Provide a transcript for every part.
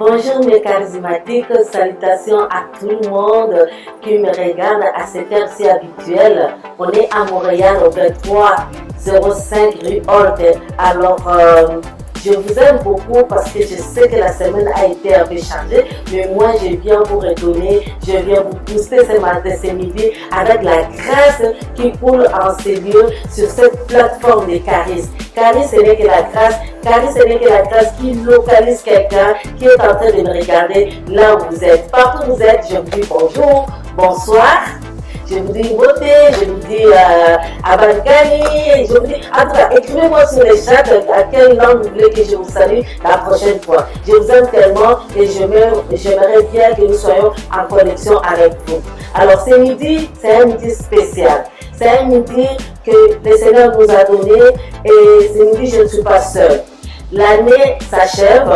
Bonjour mes charismatiques, salutations à tout le monde qui me regarde à cette heure-ci habituelle. On est à Montréal au 2305 rue Holte. Alors, je vous aime beaucoup parce que je sais que la semaine a été un peu chargée, mais moi je viens vous redonner, je viens vous booster ce matin, ce midi avec la grâce qui coule en ces lieux sur cette plateforme de charisme. Charisme, ce n'est que la grâce. Charisme, ce n'est que la grâce qui localise quelqu'un qui est en train de me regarder là où vous êtes. Partout où vous êtes, je vous dis bonjour, bonsoir. Je vous dis beauté, je vous dis Abangani, je vous dis, en tout cas, écrivez-moi sur les chats à quelle langue vous voulez que je vous salue la prochaine fois. Je vous aime tellement et j'aimerais bien que nous soyons en connexion avec vous. Alors ce midi, c'est un midi spécial. C'est un midi que le Seigneur nous a donné et ce midi, je ne suis pas seule. L'année s'achève,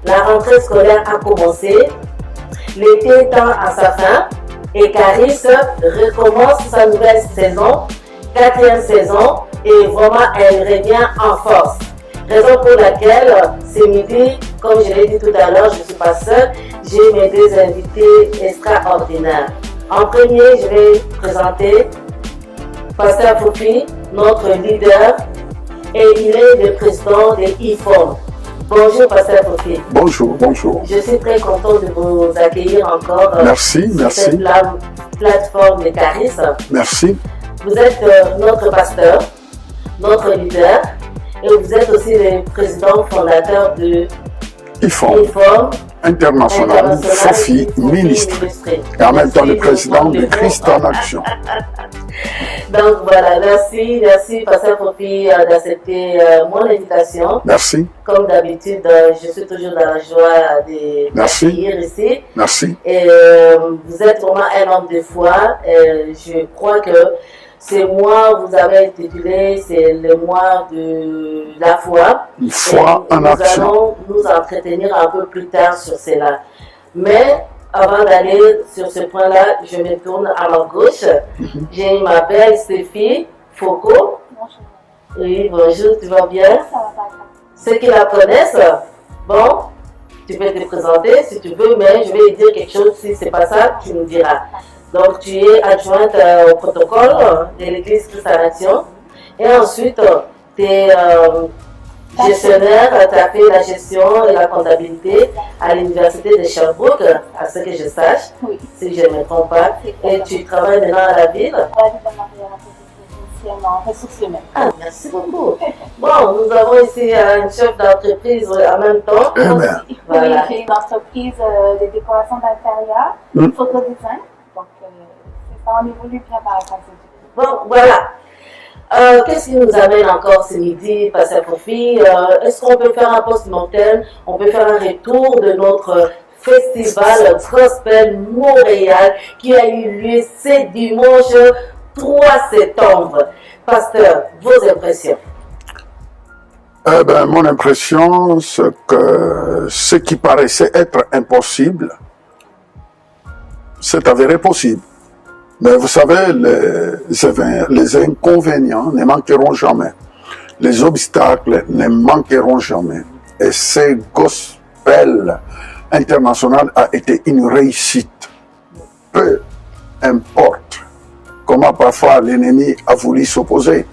la rentrée scolaire a commencé, l'été tend à sa fin. Et Caris recommence sa nouvelle saison, 4e saison, et vraiment elle revient en force. Raison pour laquelle ce midi, comme je l'ai dit tout à l'heure, je ne suis pas seule, j'ai mes deux invités extraordinaires. En premier, je vais présenter Pasteur Foufi, notre leader, et il est le président de IFOM. Bonjour Pasteur Foufi. Bonjour, bonjour. Je suis très content de vous accueillir encore merci, sur merci. cette plateforme de charisme. Merci. Vous êtes notre pasteur, notre leader, et vous êtes aussi le président fondateur de IFOM International Fofi Ministre, et en même temps le président de Christ en Action. Donc voilà, merci Pasteur Fofi d'accepter mon invitation. Merci. Comme d'habitude, je suis toujours dans la joie de t'accueillir ici. Merci. Et vous êtes vraiment un homme de foi. Je crois que ce mois, vous avez intitulé, c'est le mois de la foi. Une foi en action. Nous allons nous entretenir un peu plus tard sur cela. Mais avant d'aller sur ce point-là, je me tourne à ma gauche. Je m'appelle Stéphie Foucault. Bonjour. Oui, bonjour, tu vas bien? Ça va pas. Ceux qui la connaissent, bon, tu peux te présenter si tu veux, mais je vais dire quelque chose. Si ce n'est pas ça, tu nous diras. Donc, tu es adjointe au protocole de l'Église Christ en Action. Et ensuite, tu es gestionnaire, tu as fait la gestion et la comptabilité à l'Université de Sherbrooke, à ce que je sache, Oui. si je ne me trompe pas. Et tu travailles maintenant à la ville. En ressources humaines. Ah, merci beaucoup. Bon, nous avons ici une chef d'entreprise en même temps. Amen. Voilà. Oui, j'ai une entreprise de décoration d'intérieur, photo design. Donc, c'est ça, on évolue bien par la grâce de Dieu. Bon, voilà. Qu'est-ce qui nous amène encore ce midi, Pasteur Foufi? Est-ce qu'on peut faire un post-mortem? On peut faire un retour de notre festival Gospel Montréal qui a eu lieu ce dimanche 3 septembre. Pasteur, vos impressions? Mon impression, c'est que ce qui paraissait être impossible, c'est avéré possible. Mais vous savez, les inconvénients ne manqueront jamais. Les obstacles ne manqueront jamais. Et ce gospel international a été une réussite. Peu importe comment parfois l'ennemi a voulu s'opposer.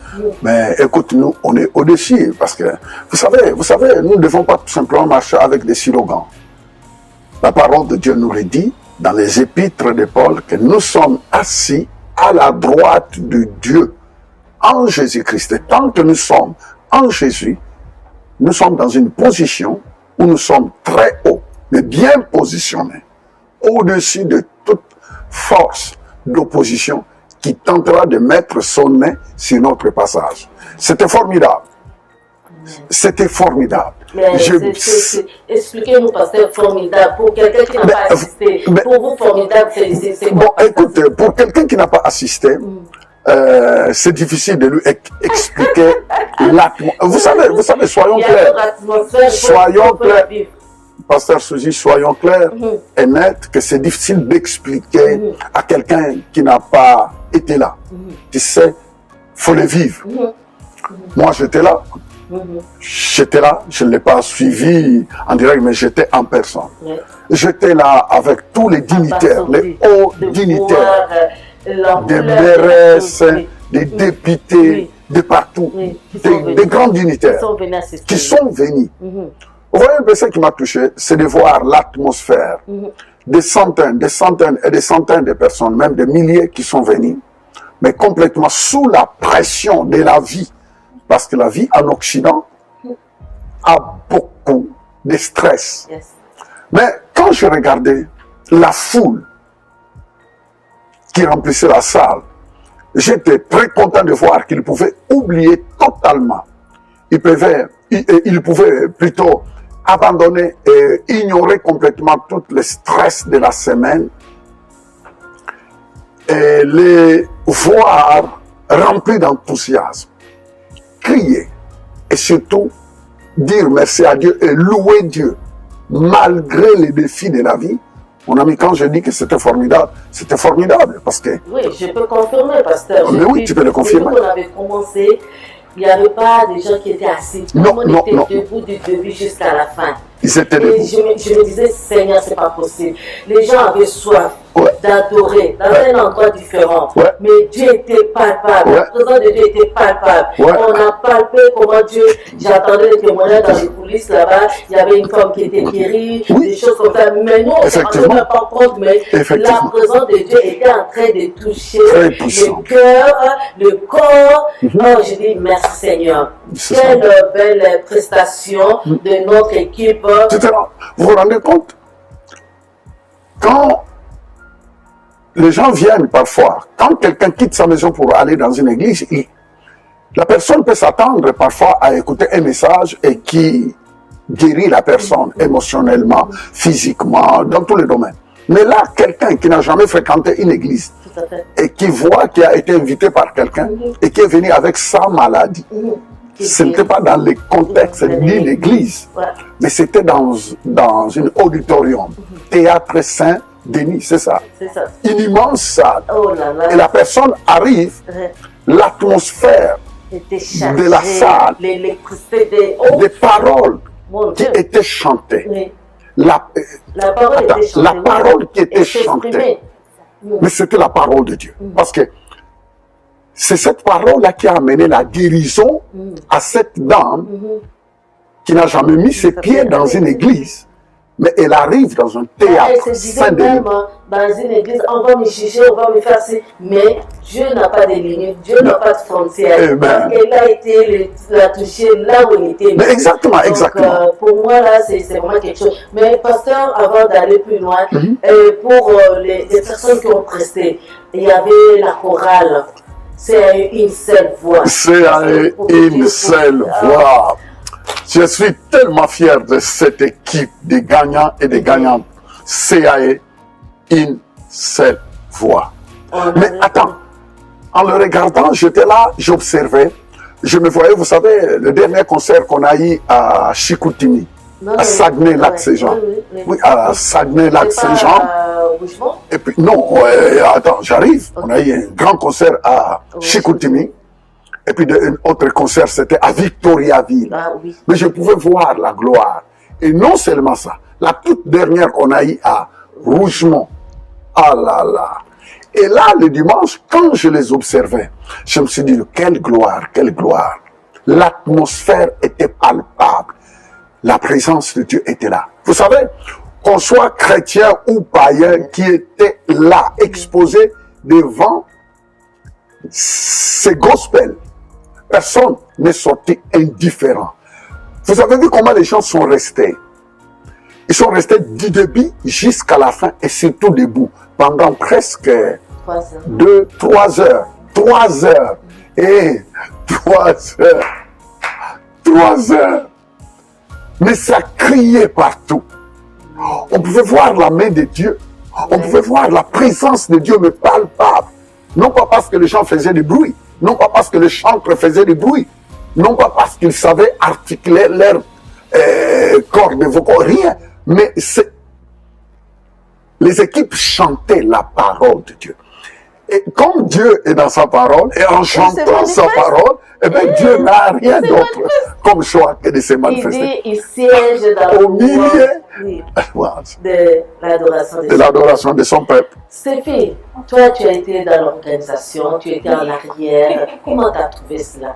Mais écoute, nous, on est au-dessus. Parce que, vous savez, nous ne devons pas tout simplement marcher avec des slogans. La parole de Dieu nous le dit dans les épîtres de Paul que nous sommes assis à la droite de Dieu en Jésus-Christ. Et tant que nous sommes en Jésus, nous sommes dans une position où où nous sommes très hauts, mais bien positionnés, au-dessus de toute force d'opposition qui tentera de mettre son nez sur notre passage. C'était formidable. C'était formidable. Mais expliquez-nous, pasteur, formidable. Pour quelqu'un qui n'a pas assisté, pour vous, formidable, c'est quoi? Bon, écoute, pour quelqu'un qui n'a pas assisté, c'est difficile de lui expliquer l'atmosphère. Vous savez, soyons clairs. Soyons clairs. Pasteur Suzy, soyons clairs et nets que c'est difficile d'expliquer à quelqu'un qui n'a pas été là. Tu sais, faut le vivre. Moi, j'étais là. J'étais là, je ne l'ai pas suivi en direct, mais j'étais en personne. J'étais là avec tous les dignitaires, les hauts dignitaires, des maires, des députés, de partout, des grands dignitaires qui sont venus. Vous voyez, un peu ce qui m'a touché, c'est de voir l'atmosphère, des centaines et des centaines de personnes, même des milliers qui sont venus, mais complètement sous la pression de la vie. Parce que la vie en Occident a beaucoup de stress. Mais quand je regardais la foule qui remplissait la salle, j'étais très content de voir qu'ils pouvaient oublier totalement. Ils pouvaient plutôt abandonner et ignorer complètement tout le stress de la semaine et les voir remplis d'enthousiasme. Crier et surtout dire merci à Dieu et louer Dieu malgré les défis de la vie. Mon ami, quand je dis que c'était formidable parce que... Oui, je peux confirmer, pasteur. Mais oui, tu peux le confirmer. Quand on avait commencé, il n'y avait pas des gens qui étaient assis. Tout le monde était debout du début jusqu'à la fin. Ils étaient debout. Et je me disais, Seigneur, c'est pas possible. Les gens avaient soif d'adorer dans un endroit différent. Mais Dieu était palpable. La présence de Dieu était palpable. On a palpé comment Dieu... J'attendais des témoignages dans les coulisses là-bas. Il y avait une femme qui était guérie, des choses comme ça. Mais nous, on ne se rendait même pas compte. Mais la présence de Dieu était en train de toucher le cœur, le corps. Oh, je dis merci Seigneur. Quelle belle prestation de notre équipe. Vous vous rendez compte? Quand les gens viennent parfois, quand quelqu'un quitte sa maison pour aller dans une église, la personne peut s'attendre parfois à écouter un message et qui guérit la personne émotionnellement, physiquement, dans tous les domaines. Mais là, quelqu'un qui n'a jamais fréquenté une église et qui voit qu'il a été invité par quelqu'un et qui est venu avec sa maladie, ce n'était pas dans le contexte d'une église, mais c'était dans une auditorium, théâtre Saint-Denis, c'est ça. Une immense salle. Et la personne arrive, l'atmosphère de la salle, des paroles qui étaient chantées. La parole qui était chantée. Mais c'était la parole de Dieu. Parce que c'est cette parole-là qui a amené la guérison à cette dame qui n'a jamais mis ses pieds dans une église, mais elle arrive dans un théâtre Saint-Denis. Dans une église, on va me juger, on va me faire ça, mais Dieu n'a pas de limite, Dieu n'a pas de frontières. Elle a été la toucher là où elle était. Mais exactement, donc, exactement. Pour moi, là, c'est vraiment quelque chose. Mais pasteur, avant d'aller plus loin, pour les personnes qui ont presté, il y avait la chorale. C'est une seule voix. C'est une seule voix. Je suis tellement fier de cette équipe de gagnants et de gagnantes. CAE, une seule voix. Mais attends, en le regardant, j'étais là, j'observais, je me voyais, vous savez, le dernier concert qu'on a eu à Chicoutimi, à Saguenay-Lac-Saint-Jean. Oui, à Saguenay-Lac-Saint-Jean. Et puis, non, attends, j'arrive. On a eu un grand concert à Chicoutimi. Et puis, un autre concert, c'était à Victoriaville. Mais je pouvais voir la gloire. Et non seulement ça, la toute dernière qu'on a eue à Rougemont. Ah là là. Et là, le dimanche, quand je les observais, je me suis dit, quelle gloire, quelle gloire. L'atmosphère était palpable. La présence de Dieu était là. Vous savez, qu'on soit chrétien ou païen qui était là, exposé devant ces gospels, personne n'est sorti indifférent. Vous avez vu comment les gens sont restés. Ils sont restés du début jusqu'à la fin et surtout debout pendant presque 3 heures. 3 heures. Et 3 heures. 3 heures. Mais ça criait partout. On pouvait voir la main de Dieu. On pouvait voir la présence de Dieu, mais palpable. Non pas parce que les gens faisaient du bruit. Non pas parce que les chantres faisaient du bruit. Non pas parce qu'ils savaient articuler leurs cordes vocaux. Rien. Mais les équipes chantaient la parole de Dieu. Et comme Dieu est dans sa parole, et en chantant sa parole, eh bien, Dieu n'a rien d'autre comme choix que de se manifester. Il siège dans au milieu de l'adoration de son peuple. Stéphie, toi, tu as été dans l'organisation, tu étais en arrière. Comment tu as trouvé cela?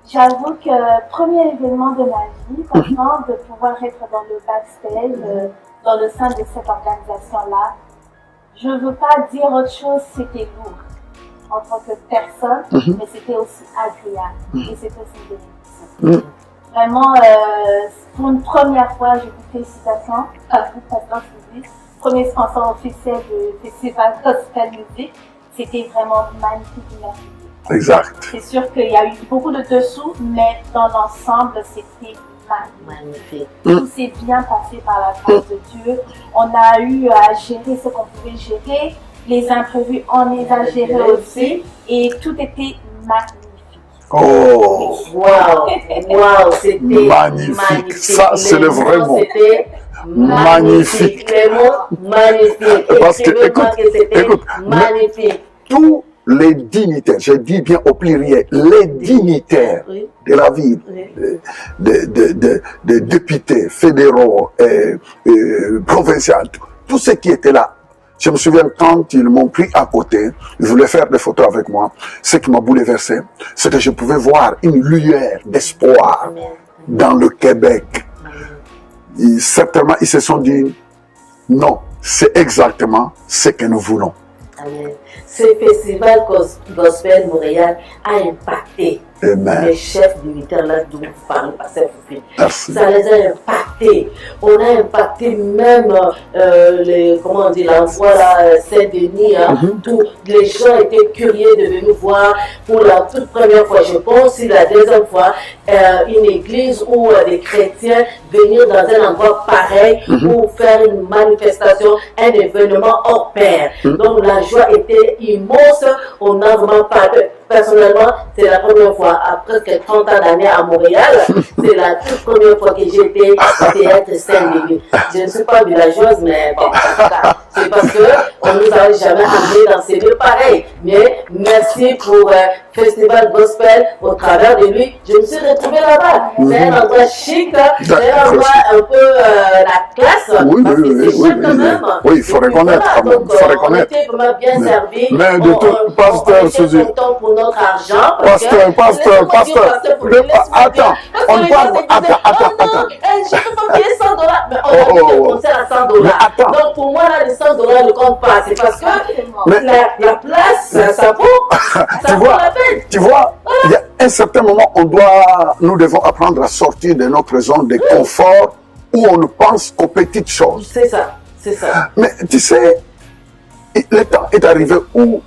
J'avoue que premier événement de ma vie, vraiment, de pouvoir être dans le backstage, dans le sein de cette organisation-là, je ne veux pas dire autre chose, c'était lourd en tant que personne, mais c'était aussi agréable et c'était aussi bénéfique. Vraiment, pour une première fois, je vous félicitations à vous, Pasteur Sylvie, premier sponsor officiel du Festival Gospel Music. C'était vraiment magnifique et merveilleux. Exact. C'est sûr qu'il y a eu beaucoup de dessous, mais dans l'ensemble, c'était magnifique. Tout s'est bien passé par la grâce de Dieu. On a eu à gérer ce qu'on pouvait gérer. Les imprévus, on les a gérés aussi. Et tout était magnifique. Oh! Waouh! C'était magnifique. Ça, c'est le vrai mot. C'était magnifique. Les mots magnifiques. Parce que, écoute, magnifique. Tous les dignitaires, je dis bien au pluriel, les dignitaires de la ville, des députés fédéraux, provinciaux, tous ceux qui étaient là. Je me souviens quand ils m'ont pris à côté, ils voulaient faire des photos avec moi. Ce qui m'a bouleversé, c'est que je pouvais voir une lueur d'espoir dans le Québec. Et certainement, ils se sont dit, non, c'est exactement ce que nous voulons. Amen. Ce festival Gospel Montréal a impacté les chefs militaires là dont vous parlez, Pasteur Foufi. Ça les a impactés. On a impacté même l'envoi Saint-Denis. Tous les gens étaient curieux de venir voir pour la toute première fois. Je pense que la deuxième fois, une église ou des chrétiens venir dans un endroit pareil pour faire une manifestation, un événement hors pair. Donc la joie était immense. On n'a vraiment pas de... Personnellement, c'est la première fois, après presque 30 ans d'années à Montréal, c'est la toute première fois que j'étais au théâtre Saint-Denis. Je ne suis pas villageoise, mais bon, c'est parce qu'on ne nous avait jamais amené dans ces lieux pareils. Mais merci pour Festival Gospel, au travers de lui, je me suis retrouvée là-bas. C'est un endroit chic, c'est un endroit un peu la classe, parce que c'est cher quand même. Oui, il faut reconnaître. On était vraiment bien servis. Mais de tout, Pasteur Suzy. Pour notre argent. Pasteur. Attends, on parle. Attends. Je peux pas payer $100, mais on a mis le concert à $100. Donc pour moi, là, les $100 ne comptent pas. C'est parce que la place, ça vaut la peine. Tu vois, il y a un certain moment, nous devons apprendre à sortir de notre zone de confort où on ne pense qu'aux petites choses. C'est ça. Mais tu sais, le temps est arrivé où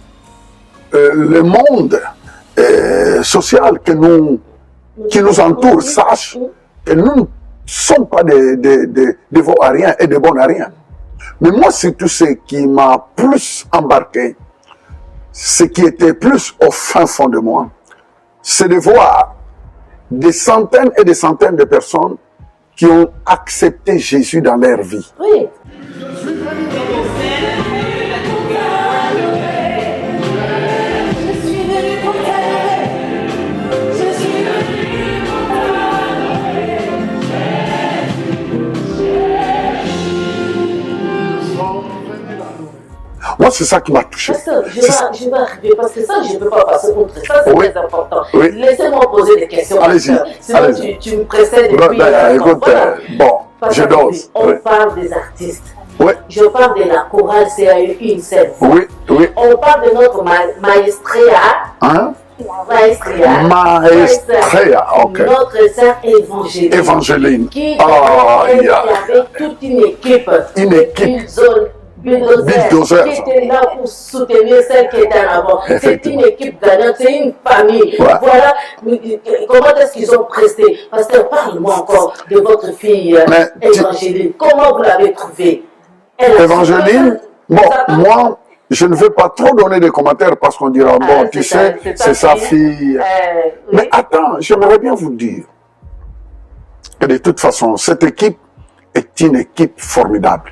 le monde social qui nous entoure sache que nous ne sommes pas des veaux à rien et des bons à rien. Mais moi, c'est tout ce qui m'a plus embarqué, ce qui était plus au fin fond de moi, c'est de voir des centaines et des centaines de personnes qui ont accepté Jésus dans leur vie. Oui. Moi, c'est ça qui m'a touché. Je vais arriver parce que ça, je ne peux pas passer outre. Ça, c'est très important. Oui. Laissez-moi poser des questions. Allez-y. Sinon, tu me précèdes depuis. Écoute, bon, je dose. On parle des artistes. Oui. Je parle de la chorale CAE une seule fois. Oui. On parle de notre maestria. Maestria. Maestria, ok. Notre sœur Évangéline. Évangéline. Qui, Ah, il y yeah. avait toute une équipe. Une équipe. Bulldozer, qui était là pour soutenir celle qui était en avant. C'est une équipe gagnante, c'est une famille. Ouais. Voilà comment est-ce qu'ils ont presté. Pasteur, parle-moi encore de votre fille Évangéline. Comment vous l'avez trouvée? Évangéline, bon, moi, je ne veux pas trop donner de commentaires parce qu'on dira, bon, tu sais, c'est sa fille. Oui. Mais attends, j'aimerais bien vous dire que de toute façon, cette équipe est une équipe formidable.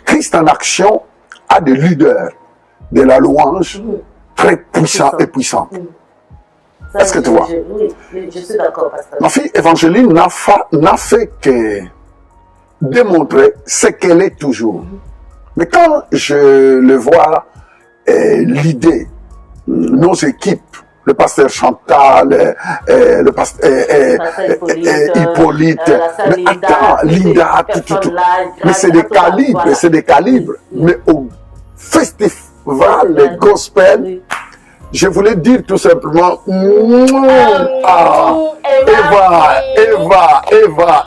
Christ en action a des leaders de la louange très puissants et puissants. Est-ce que tu vois? Oui, je suis d'accord, pasteur. Ma fille Évangéline n'a fait que démontrer ce qu'elle est toujours. Mais quand je le vois, l'idée, nos équipes, le pasteur Chantal, le pasteur Hippolyte, mais attends, Linda, tout. Mais c'est des calibres, Mais au festival gospel, je voulais dire tout simplement, Eva.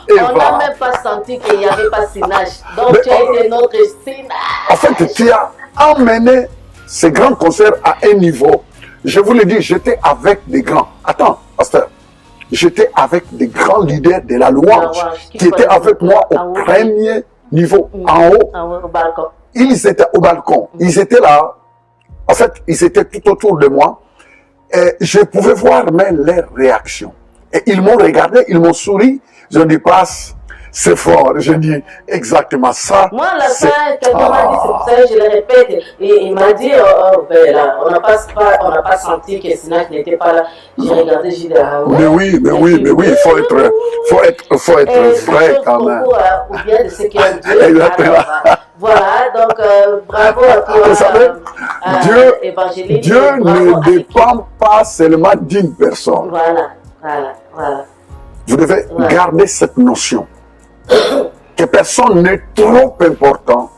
On n'a même pas senti qu'il n'y avait pas Sinach. Donc tu as été notre Sinach. En fait, tu as emmené ce grand concert à un niveau. Je vous le dis, j'étais avec des grands. Attends, pasteur. J'étais avec des grands leaders de la louange qui étaient avec moi au premier niveau, en haut. Au balcon. Ils étaient au balcon. Ils étaient là. En fait, ils étaient tout autour de moi. Et je pouvais voir même leurs réactions. Et ils m'ont regardé, ils m'ont souri. Je dis, passe, c'est fort. Je dis, exactement ça. Moi, à la fin, quelqu'un m'a dit, c'est pour ça que je le répète. Et il m'a dit, ben là, on n'a pas senti que Sinach n'était pas là. J'ai regardé, j'ai dit, ah ouais. Mais oui, il faut être vrai quand même. Ou bien de ce qu'il a dit. Voilà, donc bravo à toi, vous savez, Évangéline. Dieu ne dépend pas seulement d'une personne. Voilà. Vous devez garder cette notion que personne n'est trop important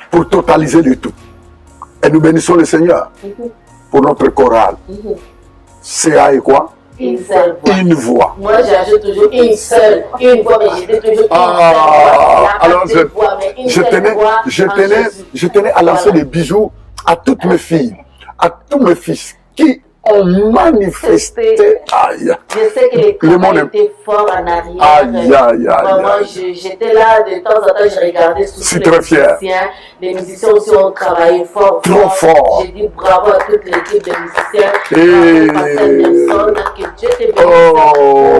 pour totaliser le tout. Et nous bénissons le Seigneur pour notre chorale. CA et quoi? Une seule voix. Une voix. Moi, j'ajoute toujours une voix, mais j'étais toujours une seule voix. Alors, je tenais à lancer des bijoux à toutes mes filles, à tous mes fils qui ont manifesté. Aïe. Je sais que les travail étaient forts en arrière. Vraiment, j'étais là, de temps en temps, je regardais sous les musiciens. Les musiciens aussi ont travaillé fort. Trop fort. J'ai dit bravo à toute l'équipe de musiciens. Et... que Dieu te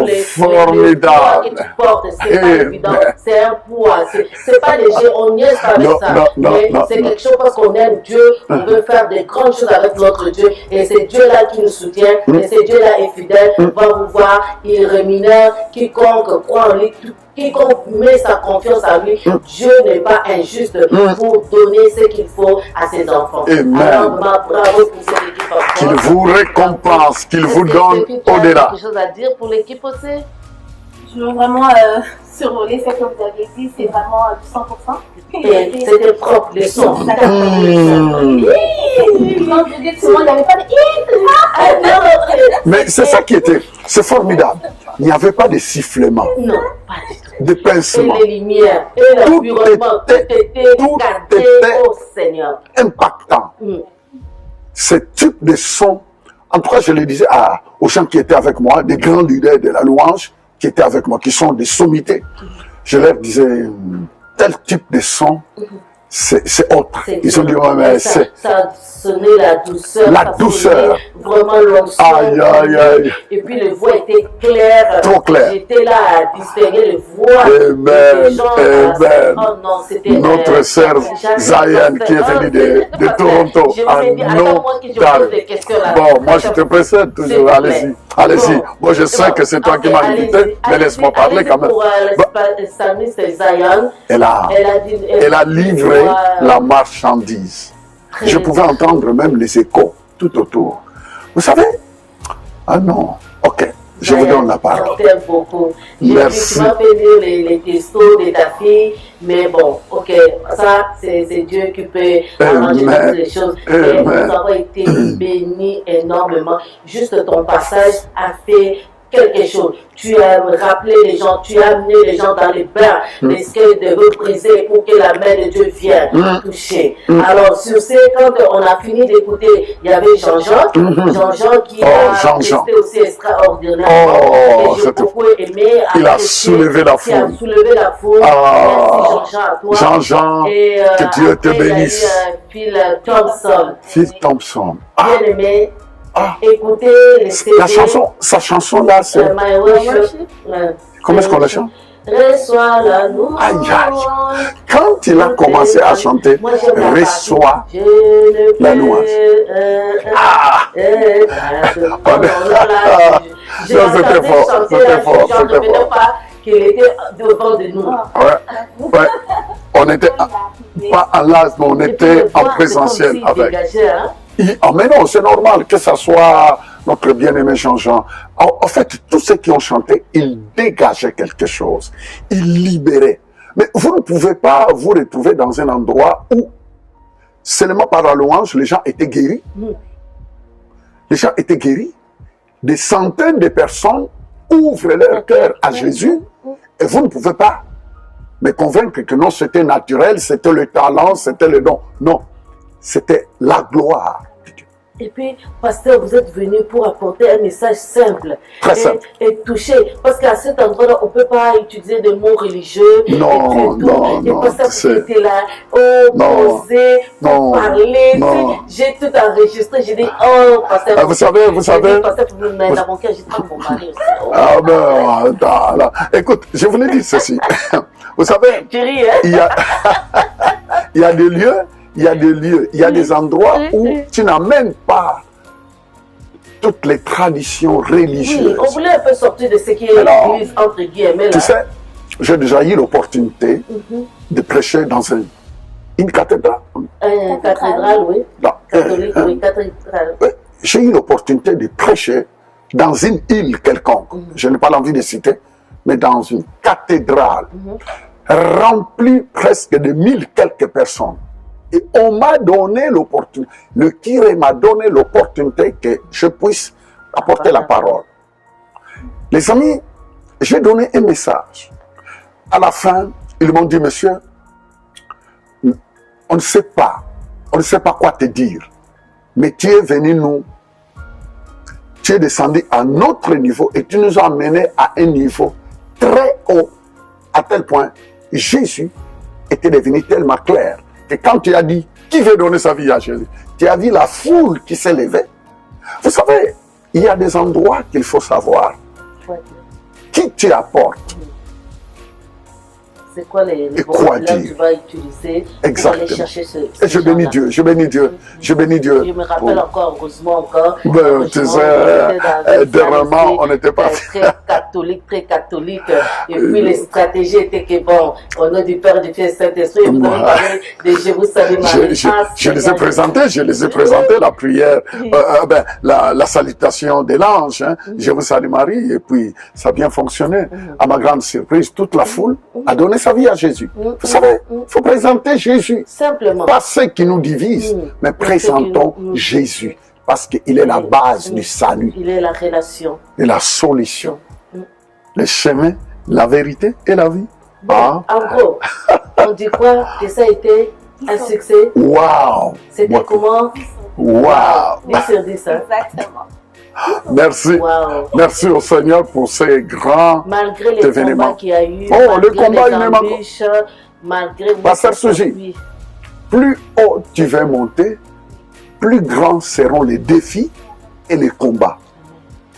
bénisse pour formidable. que tu portes. C'est pas évident. C'est un poids. C'est pas léger. On n'y est pas avec ça. Mais c'est quelque chose parce qu'on aime Dieu. On veut faire des grandes choses avec notre Dieu. Et c'est Dieu-là qui nous soutient. Et c'est Dieu-là est fidèle. Va vous voir. Il rémunère quiconque croit en lui. Quiconque met sa confiance en lui, Dieu n'est pas injuste pour donner ce qu'il faut à ses enfants. Amen. Alors, bravo pour cette équipe. Qu'il vous récompense, qu'il vous donne au-delà. Quelque chose à dire pour l'équipe aussi? Je veux vraiment survoler ce que vous avez dit, c'est vraiment 100%. C'était propre, les sons. Donc, je dis que souvent, il n'y avait pas de Mais c'est ça qui était, c'est formidable. Il n'y avait pas de sifflement. Non, pas du tout. De pincement. Et les lumières, et l'environnement, tout était cadré au Seigneur. Impactant. Ce type de son, en tout cas, je le disais aux gens qui étaient avec moi, des grands leaders de la louange qui étaient avec moi, qui sont des sommités. Je leur disais, tel type de son, c'est autre. Ils ont dit, ouais, mais c'est... Ça sonnait la douceur. La douceur. Vraiment l'onction. Aïe, aïe, aïe. Et puis les voix étaient claires. Trop claires. J'étais là à distinguer les voix. Amen, amen. Oh non, c'était... Notre sœur Zayan qui est venue de Toronto. Bon, moi je te précède toujours. Allez-y. Allez-y. Moi je sais que c'est toi qui m'as invité, mais laisse-moi parler quand même. Pour Zayan, elle a livré la marchandise. Je pouvais entendre même les échos tout autour. Vous savez? Ah non. Ok. Je vous donne la parole. On t'aime beaucoup. Merci. Tu m'as fait lire les textos de ta fille, mais bon, ok, ça, c'est Dieu qui peut arranger toutes les choses. Et nous avons été bénis énormément. Juste ton passage a fait quelque chose. Tu as rappelé les gens, tu as amené les gens dans les bains, l'escalier de repriser pour que la main de Dieu vienne toucher. Alors, sur ce, quand on a fini d'écouter, il y avait Jean-Jean, Jean-Jean qui a été aussi extraordinaire. Oh, et j'ai beaucoup aimé. Il a soulevé la foule. Il a soulevé la foule. Merci Jean-Jean à toi. Jean-Jean, que Dieu te bénisse. Phil Thompson. Phil Thompson. Bien aimé. Écoutez les CD. Sa chanson là, c'est. My Worship. Comment est-ce qu'on la chante? Reçois la louange. Aïe, aïe. Quand il a commencé à chanter, reçois la louange. C'était fort, c'était fort, c'était fort. Qu'il était devant de nous. Ouais. On était pas en live, mais on était en présentiel avec. Mais non, c'est normal que ça soit notre bien-aimé Jean-Jean. En fait, tous ceux qui ont chanté, ils dégageaient quelque chose. Ils libéraient. Mais vous ne pouvez pas vous retrouver dans un endroit où, seulement par la louange, les gens étaient guéris. Les gens étaient guéris. Des centaines de personnes ouvrent leur cœur à Jésus. Et vous ne pouvez pas me convaincre que non, c'était naturel, c'était le talent, c'était le don. Non, c'était la gloire. Et puis, pasteur, vous êtes venu pour apporter un message simple. Très simple. Et toucher. Parce qu'à cet endroit-là, on ne peut pas utiliser des mots religieux. Non, non. Et pasteur, vous étiez là, poser, parler. J'ai tout enregistré. J'ai dit, oh, pasteur. Vous savez. Pasteur, vous m'avez dans mon cœur, j'ai dit, mon mari aussi. Ah ben, écoute, je voulais dire ceci. Vous savez, tu ris, hein? Il y a des lieux. Il y a des endroits où tu n'amènes pas toutes les traditions religieuses. Oui, on voulait un peu sortir de ce qui est l'église, entre guillemets. Tu sais, j'ai déjà eu l'opportunité de prêcher dans une cathédrale. Une cathédrale, oui. Catholique, oui, cathédrale. J'ai eu l'opportunité de prêcher dans une île quelconque. Je n'ai pas l'envie de citer, mais dans une cathédrale remplie presque de 1000 quelques personnes. Et on m'a donné l'opportunité, le curé m'a donné l'opportunité que je puisse apporter la parole. Les amis, j'ai donné un message. À la fin, ils m'ont dit, monsieur, on ne sait pas quoi te dire, mais tu es venu tu es descendu à notre niveau et tu nous as amenés à un niveau très haut, à tel point, Jésus était devenu tellement clair. Et quand tu as dit, qui veut donner sa vie à Jésus? Tu as vu la foule qui s'est levée. Vous savez, il y a des endroits qu'il faut savoir. Qui tu apportes? C'est quoi les mots que tu vas utiliser pour aller chercher ce je bénis Dieu, je bénis Dieu, je bénis Dieu. Je me rappelle encore, heureusement encore. Tu sais, dernièrement, on n'était pas très catholique. Et puis les stratégies étaient que bon, au nom du Père, du Fils et du Saint-Esprit, vous avez parlé de Je vous salue Marie. Je les ai présentés, la prière, la salutation de l'ange, Je vous salue Marie, et puis ça a bien fonctionné. À ma grande surprise, toute la foule a donné sa vie à Jésus. Vous savez, il faut présenter Jésus. Simplement. Pas ceux qui nous divisent, mais présentons Jésus. Parce qu'il est la base du salut. Il est la relation. Et la solution. Le chemin, la vérité et la vie. En gros, on dit quoi? Que ça a été un succès? Waouh! C'était comment? Waouh! 10 sur 10, hein? Exactement. Merci. Wow. Merci au Seigneur pour ces grands malgré les combats qu'il y a eu, le combat, malgré Pasteur Souji, plus haut tu vas monter, plus grands seront les défis et les combats.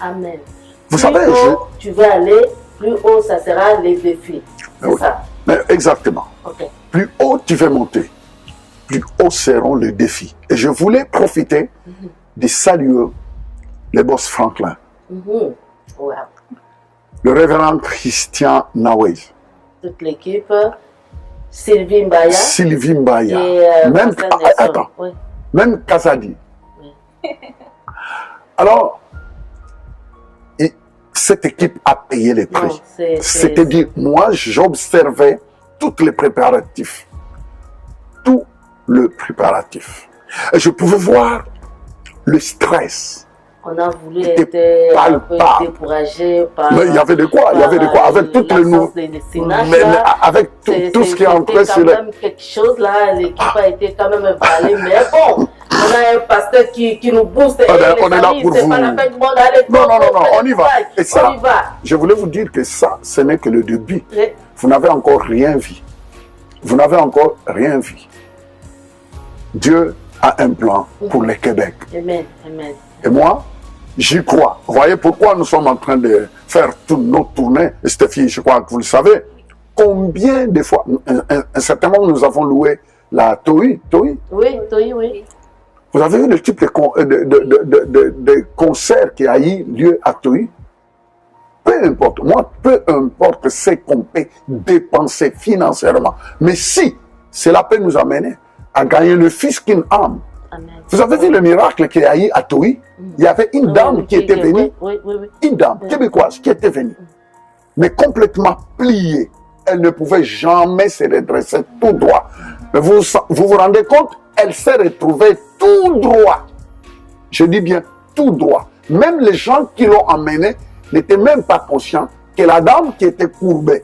Amen. Vous savez, tu vas aller, plus haut ça sera les défis. C'est ça? Exactement. Okay. Plus haut tu vas monter, plus haut seront les défis. Et je voulais profiter de saluer le boss Franklin, wow. Le révérend Christian Nawel, toute l'équipe, Sylvie Mbaya, et même Kazadi. Oui. Alors, cette équipe a payé les prix. Non, C'est-à-dire, moi, j'observais tous les préparatifs. Tout le préparatif. Et je pouvais voir le stress. On a voulu C'était être un peu palpable. découragé par... Mais il y avait de quoi, il y avait de quoi. Avec toutes les l'absence de dessinage, mais là. avec tout ce qui est entré sur C'était le... quand même quelque chose là, l'équipe a été quand même emballée, mais bon, on a un pasteur qui nous booste. Ah ben, les on est là amis, pour c'est vous. pas la peine de demander à l'école, Non, on y va. Et ça, on y va. je voulais vous dire que ça, ce n'est que le début. Oui. Vous n'avez encore rien vu. Vous n'avez encore rien vu. Dieu a un plan pour le Québec. Amen, amen. Et moi, j'y crois. Vous voyez pourquoi nous sommes en train de faire toutes nos tournées. Et Stéphie, je crois que vous le savez. Combien de fois, un certain moment, nous avons loué la Toi. Oui, oui. Vous avez vu le type de concert qui a eu lieu à Toi? Peu importe, moi, peu importe ce qu'on peut dépenser financièrement. Mais si cela peut nous amener à gagner le fils qu'une âme. Amen. Vous avez vu le miracle qu'il y a eu à Toi? Il y avait une dame qui était venue, oui. une dame québécoise qui était venue, mais complètement pliée. Elle ne pouvait jamais se redresser tout droit. Mais vous vous rendez compte, elle s'est retrouvée tout droit. Je dis bien tout droit. Même les gens qui l'ont emmenée n'étaient même pas conscients que la dame qui était courbée,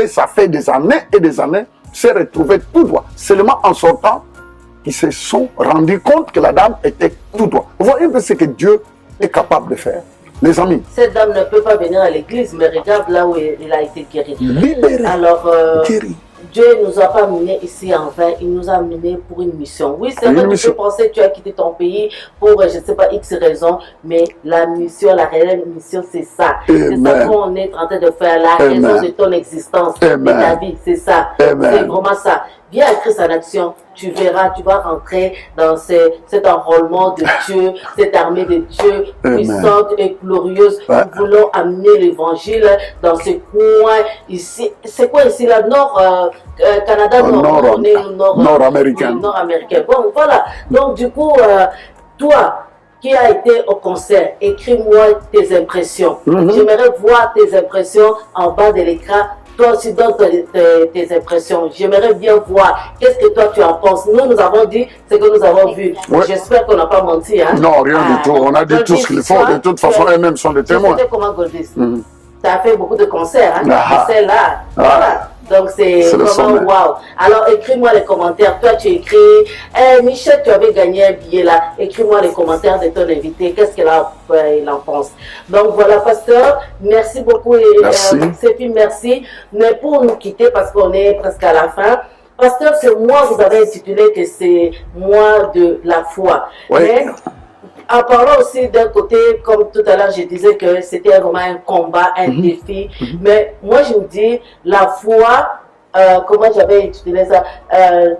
ça fait des années et des années, s'est retrouvée tout droit. Seulement en sortant, ils se sont rendus compte que la dame était tout droit. Vous voyez un peu ce que Dieu est capable de faire. Les amis, Cette dame ne peut pas venir à l'église, mais regarde là où il a été guéri. libérés, Alors, guéris. Dieu ne nous a pas amenés ici en vain, il nous a amenés pour une mission. Oui, c'est Une vrai, tu mission. peux penser que tu as quitté ton pays pour, je ne sais pas, X raisons, mais la mission, la réelle mission, c'est ça. C'est ça Amen. qu'on est en train de faire, la Amen. raison de ton existence, de Amen. ta vie, c'est ça. Amen. C'est vraiment ça. Viens à Christ en action, tu verras, tu vas rentrer dans cet enrôlement de Dieu, cette armée de Dieu Amen. puissante et glorieuse. Ouais. Nous voulons amener l'évangile dans ce coin ici. C'est quoi ici, là, Canada, on est nord-américain. oui, nord-américain. Bon, voilà. Donc, du coup, toi qui as été au concert, écris-moi tes impressions. J'aimerais voir tes impressions en bas de l'écran. Toi aussi, donne tes impressions. J'aimerais bien voir qu'est-ce que toi tu en penses. Nous avons dit ce que nous avons vu. Ouais. J'espère qu'on n'a pas menti. Hein? Non, rien du tout. On a dit tout ce qu'il faut. De toute façon, eux-mêmes sont des témoins. C'était comment Goldis? Tu as fait beaucoup de concerts. Hein? Ah. C'est là. Voilà. Donc c'est le vraiment sommet. waouh. Alors écris-moi les commentaires. Toi tu écris, Michel, tu avais gagné un billet là. Écris-moi les commentaires de ton invité. Qu'est-ce qu'il en pense. Donc voilà, pasteur, merci beaucoup. Merci. Sépi, merci. Mais pour nous quitter, parce qu'on est presque à la fin, pasteur, ce mois, vous avez intitulé que c'est mois de la foi. Oui. Mais en parlant aussi d'un côté, comme tout à l'heure, je disais que c'était vraiment un combat, un défi. Mais moi, je me dis, la foi, comment j'avais intitulé ça,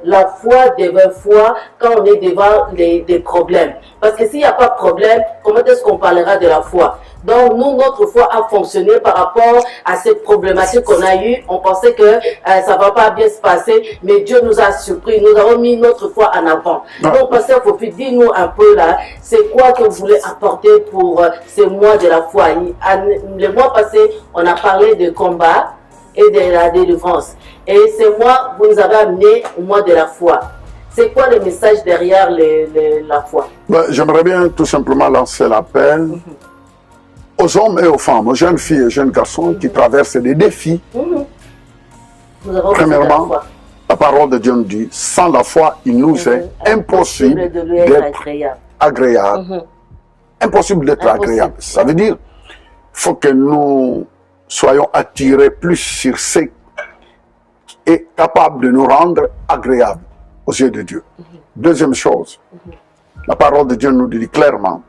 la foi devient foi quand on est devant des problèmes. Parce que s'il n'y a pas de problème, comment est-ce qu'on parlera de la foi? Donc, nous, notre foi a fonctionné par rapport à cette problématique qu'on a eue. On pensait que ça va pas bien se passer, mais Dieu nous a surpris. Nous avons mis notre foi en avant. Donc, pasteur Fofi, dis-nous un peu là, c'est quoi que vous voulez apporter pour ce mois de la foi? Le mois passé, on a parlé de combat et de la délivrance. Et ce mois, vous nous avez amené au mois de la foi. C'est quoi le message derrière la foi? J'aimerais bien tout simplement lancer l'appel aux hommes et aux femmes, aux jeunes filles et jeunes garçons qui traversent des défis. Nous avons Premièrement, la parole de Dieu nous dit, sans la foi, il nous est impossible de lui être d'être agréable. Impossible d'être agréable. Ça veut dire, il faut que nous soyons attirés plus sur ce qui est capable de nous rendre agréables aux yeux de Dieu. Deuxième chose, la parole de Dieu nous dit clairement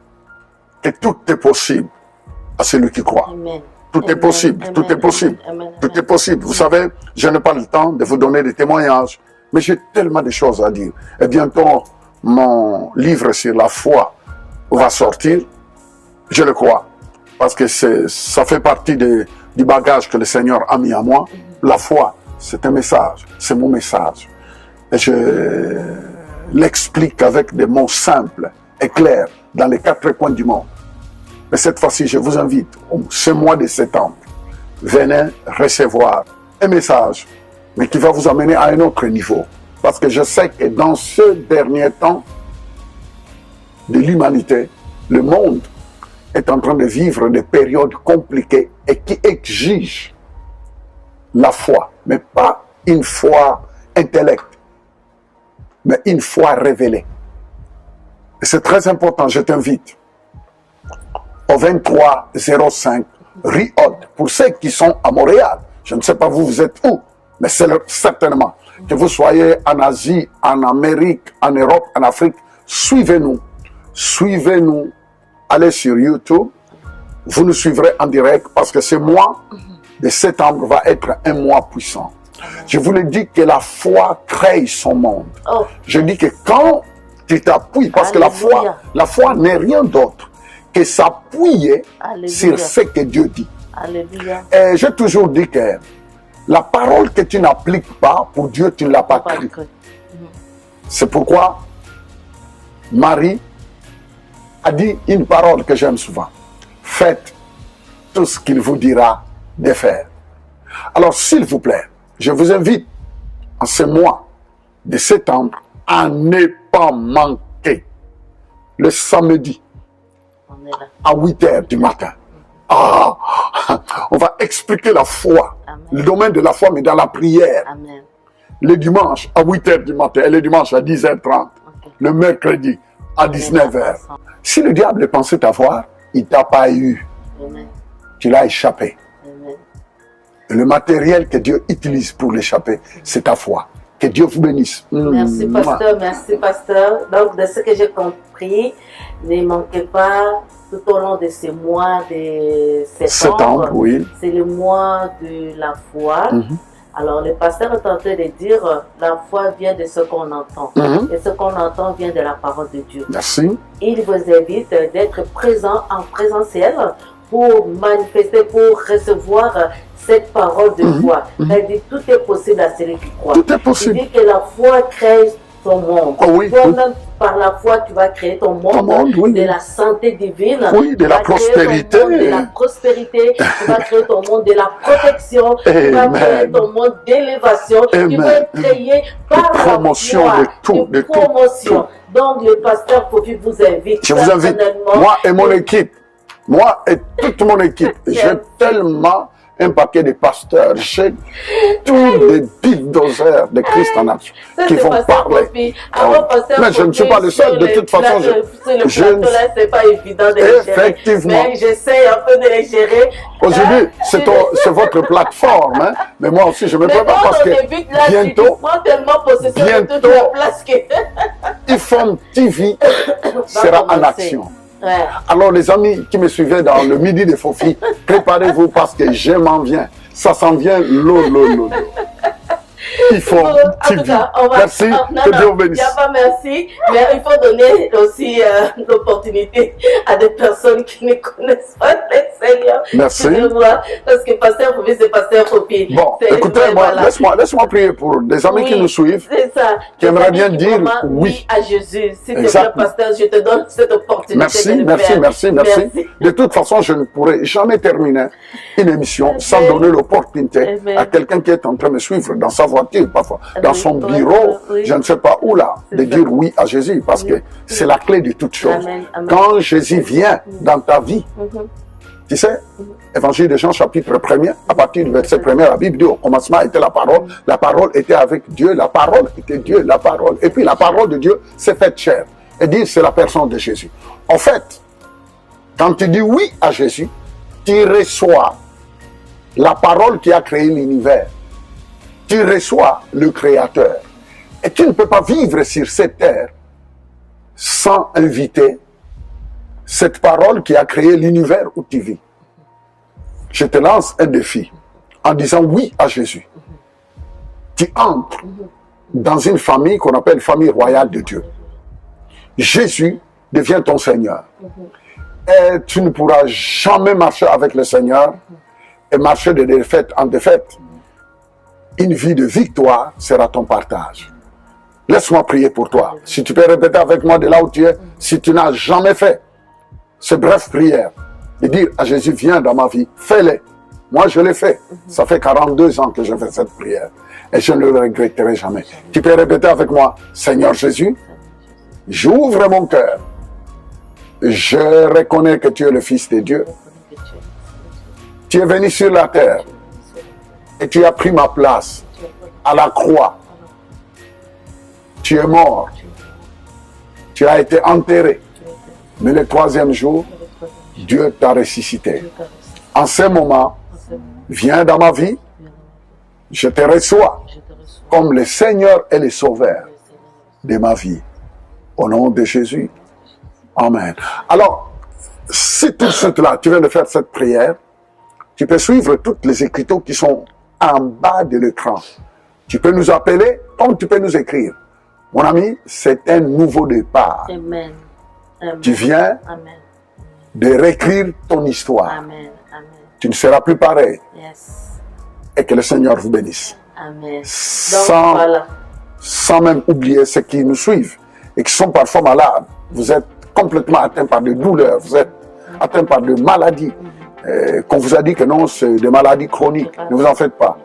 que tout est possible à celui qui croit. Amen. Tout est possible, tout est possible, tout est possible. Vous savez, je n'ai pas le temps de vous donner des témoignages, mais j'ai tellement de choses à dire. Et bientôt, mon livre sur la foi va sortir, je le crois, parce que ça fait partie du bagage que le Seigneur a mis à moi. La foi, c'est un message, c'est mon message. Et je l'explique avec des mots simples et clairs dans les 4 coins du monde. Mais cette fois-ci, je vous invite, ce mois de septembre, venez recevoir un message, mais qui va vous amener à un autre niveau. Parce que je sais que dans ce dernier temps de l'humanité, le monde est en train de vivre des périodes compliquées et qui exigent la foi, mais pas une foi intellect, mais une foi révélée. Et c'est très important, je t'invite au 2305 rue Haute, pour ceux qui sont à Montréal. Je ne sais pas vous êtes où, mais c'est certainement. Que vous soyez en Asie, en Amérique, en Europe, en Afrique, suivez-nous. Suivez-nous. Allez sur YouTube. Vous nous suivrez en direct parce que ce mois de septembre va être un mois puissant. Je vous le dis que la foi crée son monde. Oh. Je dis que quand tu t'appuies, parce que la foi n'est rien d'autre que s'appuyer sur ce que Dieu dit. Alléluia. Et j'ai toujours dit que la parole que tu n'appliques pas, pour Dieu, tu ne l'as pas cru. C'est pourquoi Marie a dit une parole que j'aime souvent. Faites tout ce qu'il vous dira de faire. Alors, s'il vous plaît, je vous invite en ce mois de septembre à ne pas manquer le samedi à 8h du matin. Ah, on va expliquer la foi, Amen. Le domaine de la foi, mais dans la prière. Amen. Le dimanche à 8h du matin et le dimanche à 10h30. Okay. Le mercredi à 19h. Si le diable pensait t'avoir, il ne t'a pas eu. Amen. Tu l'as échappé. Amen. Et le matériel que Dieu utilise pour l'échapper, c'est ta foi. Que Dieu vous bénisse. Merci, pasteur. Merci, pasteur. Donc, de ce que j'ai compris, ne manquez pas tout au long de ce mois de septembre. Oui. C'est le mois de la foi. Alors, le pasteur est en train de dire, la foi vient de ce qu'on entend. Et ce qu'on entend vient de la parole de Dieu. Merci. Il vous invite d'être présent en présentiel pour manifester, pour recevoir cette parole de foi. Elle dit, tout est possible à celui qui croit. Tout est possible. Il dit que la foi crée ton monde. Oh oui, Toi-même, par la foi, tu vas créer ton monde, oui. De la santé divine. Oui, de la prospérité. De la prospérité. Tu vas créer ton monde de la protection. Amen. Tu vas créer ton monde d'élévation. Tu vas créer par de promotion la foi, de tout. de promotion. Tout. Donc, le pasteur Kofi vous invite. Je vous invite, moi et mon équipe. Moi et toute mon équipe. J'ai tellement un paquet de pasteurs, j'ai tous des bulldozers de Christ en action qui vont parler. Mais je ne suis pas le seul, de toute façon. C'est pas évident de les gérer. Effectivement. Mais j'essaie un peu de les gérer. Aujourd'hui, c'est votre plateforme, hein? Mais moi aussi, je me prépare parce que bientôt, IFOM TV sera en action. Ouais. Alors les amis qui me suivaient dans le midi de Fofi, préparez-vous parce que je m'en viens. Ça s'en vient, l'eau. Il faut. En tout cas, on va. Merci. Que Dieu vous bénisse. Il n'y a pas merci, mais il faut donner aussi l'opportunité à des personnes qui ne connaissent pas le Seigneur. Merci. Parce que pasteur Fofi, c'est pasteur Fofi. Bon, écoutez-moi, laisse-moi prier pour des amis qui nous suivent. C'est ça. Qui aimeraient bien dire oui à Jésus. S'il te plaît, pasteur, je te donne cette opportunité. Merci. De toute façon, je ne pourrai jamais terminer une émission sans donner l'opportunité à quelqu'un qui est en train de me suivre dans sa voiture, parfois, dans son bureau, je ne sais pas où là, de dire oui à Jésus, parce que c'est la clé de toute chose. Quand Jésus vient dans ta vie, tu sais, Évangile de Jean, chapitre 1er, à partir du verset 1er, la Bible dit au commencement était la parole était avec Dieu, la parole était Dieu, la parole. Et puis la parole de Dieu s'est faite chair. Et dit c'est la personne de Jésus. En fait, quand tu dis oui à Jésus, tu reçois la parole qui a créé l'univers. Tu reçois le Créateur. Et tu ne peux pas vivre sur cette terre sans inviter cette parole qui a créé l'univers où tu vis. Je te lance un défi en disant oui à Jésus. Tu entres dans une famille qu'on appelle famille royale de Dieu. Jésus devient ton Seigneur. Et tu ne pourras jamais marcher avec le Seigneur et marcher de défaite en défaite. Une vie de victoire sera ton partage. Laisse-moi prier pour toi. Si tu peux répéter avec moi de là où tu es, si tu n'as jamais fait ce bref prière, de dire à Jésus, viens dans ma vie, fais-le. Moi, je l'ai fait. Ça fait 42 ans que je fais cette prière. Et je ne le regretterai jamais. Tu peux répéter avec moi, Seigneur Jésus, j'ouvre mon cœur. Je reconnais que tu es le Fils de Dieu. Tu es venu sur la terre et tu as pris ma place à la croix. Tu es mort. Tu as été enterré. Mais le troisième jour, Dieu t'a ressuscité. En ce moment, viens dans ma vie. Je te reçois comme le Seigneur et le Sauveur de ma vie. Au nom de Jésus. Amen. Alors, si tout cela, tu viens de faire cette prière, tu peux suivre toutes les écritures qui sont en bas de l'écran. Tu peux nous appeler comme tu peux nous écrire. Mon ami, c'est un nouveau départ. Amen. Amen. Tu viens Amen. de réécrire ton histoire. Amen. Amen. Tu ne seras plus pareil. Yes. Et que le Seigneur vous bénisse. Amen. Donc, Sans, voilà. sans même oublier ceux qui nous suivent et qui sont parfois malades. Vous êtes complètement atteints par des douleurs, vous êtes atteints par des maladies. Qu'on vous a dit que non, c'est des maladies chroniques. Ne vous en faites pas.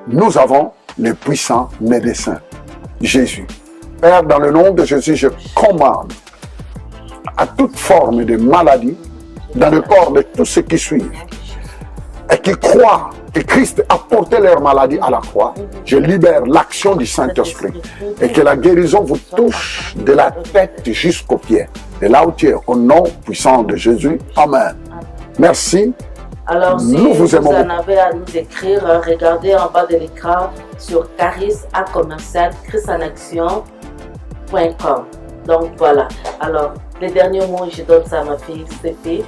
Nous avons le puissant médecin, Jésus. Père, dans le nom de Jésus, je commande à toute forme de maladie dans le corps de tous ceux qui suivent et qui croient que Christ a porté leur maladie à la croix. Je libère l'action du Saint-Esprit et que la guérison vous touche de la tête jusqu'aux pieds. De là où tu es, au nom puissant de Jésus. Amen. Merci. Alors, si Nous vous aimons. en avez à nous écrire, regardez en bas de l'écran sur charis@christanaction.com. Donc voilà. Alors, les derniers mots, je donne ça à ma fille Stéphie.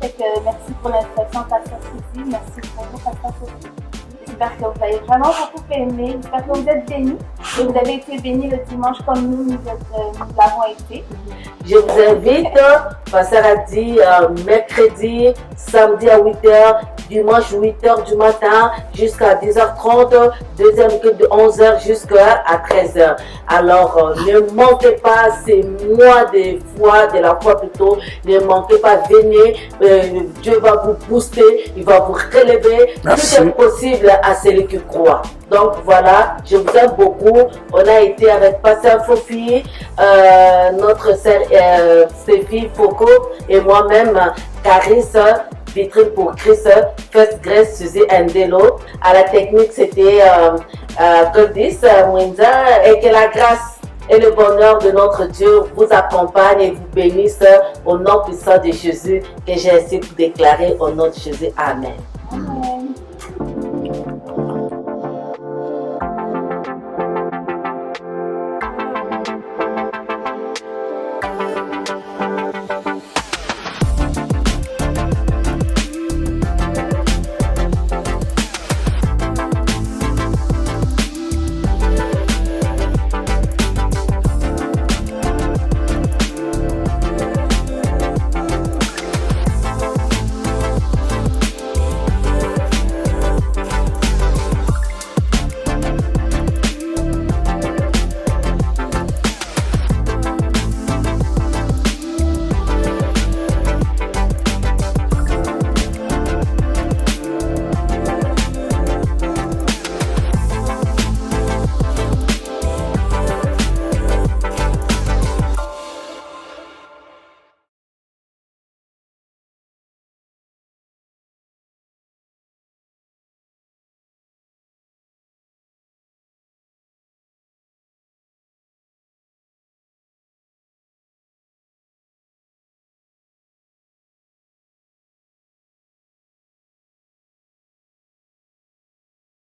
Merci pour l'invitation, Pasteur Suzy. Merci pour vous, Pasteur Sophie. J'espère que vous avez vraiment beaucoup aimé. J'espère que vous êtes bénis. Et vous avez été bénis le dimanche comme nous l'avons été. Je vous invite, Pasteur a dit, mercredi, samedi à 8h, dimanche 8h du matin jusqu'à 10h30, deuxième culte de 11h jusqu'à 13h. Alors, ne manquez pas ces mois de foi, de la foi plutôt, ne manquez pas, venez, Dieu va vous booster, il va vous relever. Merci. Tout est possible à celui qui croit. Donc voilà, je vous aime beaucoup. On a été avec Pasteur Fofi, notre sœur Stéphie Foucault et moi-même, Caris, vitrine pour Christ, First Grace, Suzy Ndelo. À la technique, c'était Goldis Mwinza, et que la grâce et le bonheur de notre Dieu vous accompagne et vous bénisse au nom puissant de Jésus, que j'ai ainsi déclaré au nom de Jésus. Amen.